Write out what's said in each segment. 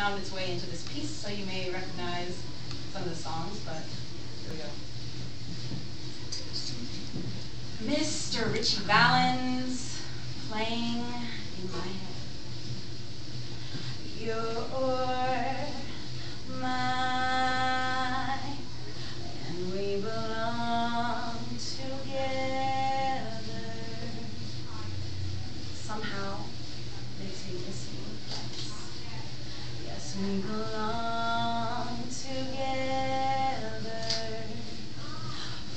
found its way into this piece, so you may recognize some of the songs, but here we go. Mr. Richie Valens playing in my head. You're mine, and we belong together. Somehow makes me miss you. Yes, we belong together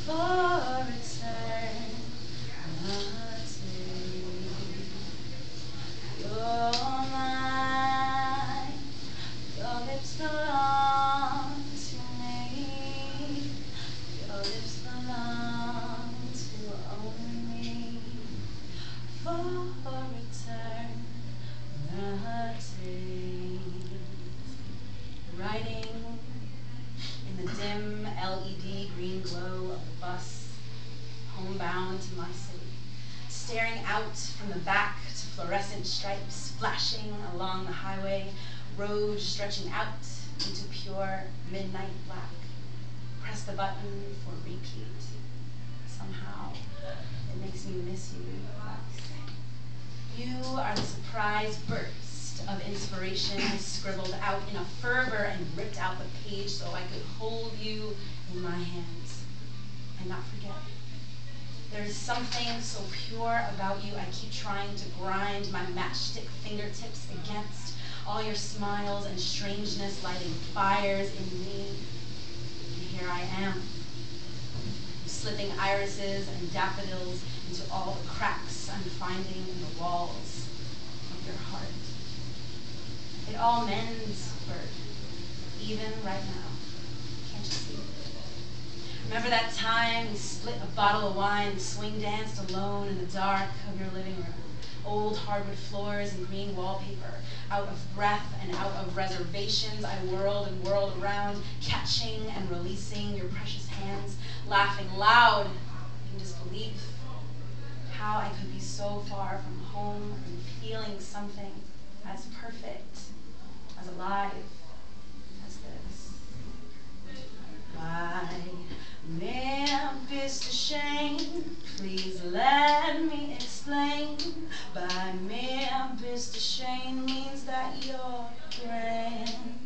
for eternity. You're mine, your lips belong to me, your lips belong to only me for eternity. Riding in the dim LED green glow of the bus, homebound to my city, staring out from the back to fluorescent stripes flashing along the highway, road stretching out into pure midnight black. Press the button for repeat. Somehow it makes me miss you. You are the surprise burst of inspiration I scribbled out in a fervor and ripped out the page so I could hold you in my hands and not forget. There is something so pure about you. I keep trying to grind my matchstick fingertips against all your smiles and strangeness lighting fires in me. And here I am, slipping irises and daffodils into all the cracks I'm finding in the walls of your heart. It all mends, Bert, even right now. Can't you see? Remember that time we split a bottle of wine and swing danced alone in the dark of your living room? Old hardwood floors and green wallpaper. Out of breath and out of reservations, I whirled and whirled around, catching and releasing your precious hands, laughing loud in disbelief. How I could be so far from home and feeling something as perfect, as alive as this. By Memphis to Shane, please let me explain. By Memphis to Shane means that you're grand.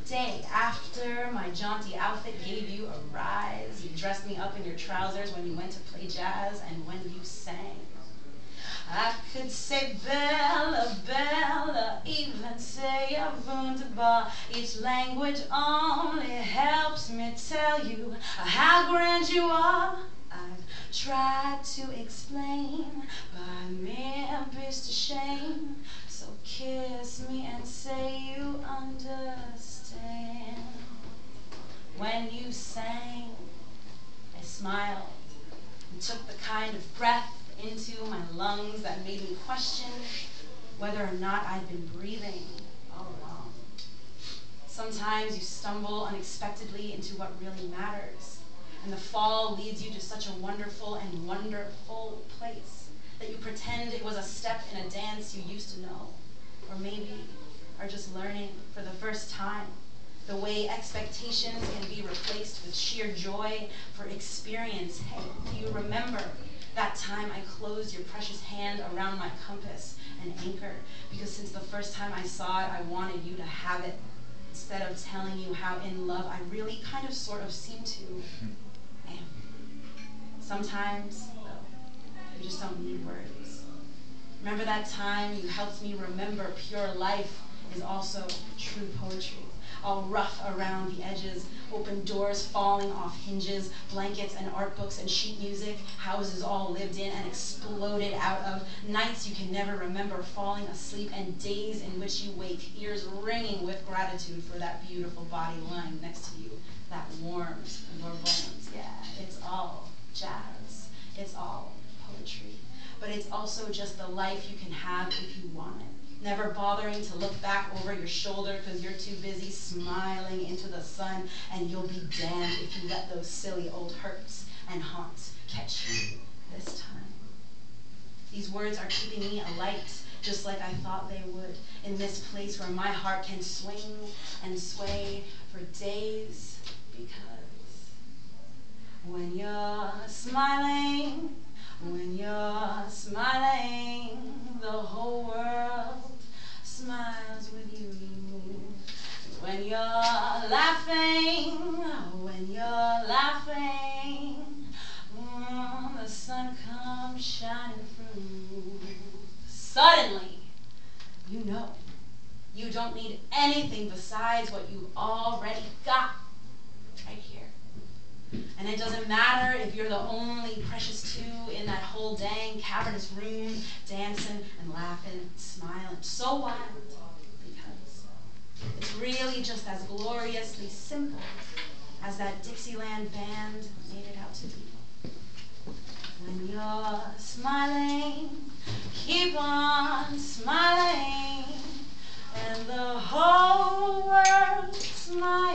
Day after my jaunty outfit gave you a rise, you dressed me up in your trousers when you went to play jazz and when you sang. I could say Bella, Bella, even say wunderbar. Each language only helps me tell you how grand you are. I've tried to explain by Memphis to Shane, so kiss me and say you understand. When you sang, I smiled and took the kind of breath into my lungs that made me question whether or not I'd been breathing all along. Sometimes you stumble unexpectedly into what really matters, and the fall leads you to such a wonderful and wonderful place that you pretend it was a step in a dance you used to know, or maybe are just learning for the first time the way expectations can be replaced with sheer joy for experience. Hey, do you remember that time I closed your precious hand around my compass and anchor? Because since the first time I saw it, I wanted you to have it, instead of telling you how in love I really kind of sort of seem to am. Sometimes, though, you just don't need words. Remember that time you helped me remember pure life is also true poetry. All rough around the edges, open doors falling off hinges, blankets and art books and sheet music, houses all lived in and exploded out of, nights you can never remember falling asleep, and days in which you wake, ears ringing with gratitude for that beautiful body lying next to you, that warms your bones. Yeah, it's all jazz. It's all poetry. But it's also just the life you can have if you want it. Never bothering to look back over your shoulder because you're too busy smiling into the sun, and you'll be damned if you let those silly old hurts and haunts catch you this time. These words are keeping me alight just like I thought they would, in this place where my heart can swing and sway for days, because when you're smiling, the whole world smiles with you. When you're laughing, the sun comes shining through. Suddenly, you know you don't need anything besides what you've already got right here. And it doesn't matter if you're the only precious two in that whole dang cavernous room, dancing and laughing, smiling, so wild, because it's really just as gloriously simple as that Dixieland band made it out to be. When you're smiling, keep on smiling, and the whole world smiles.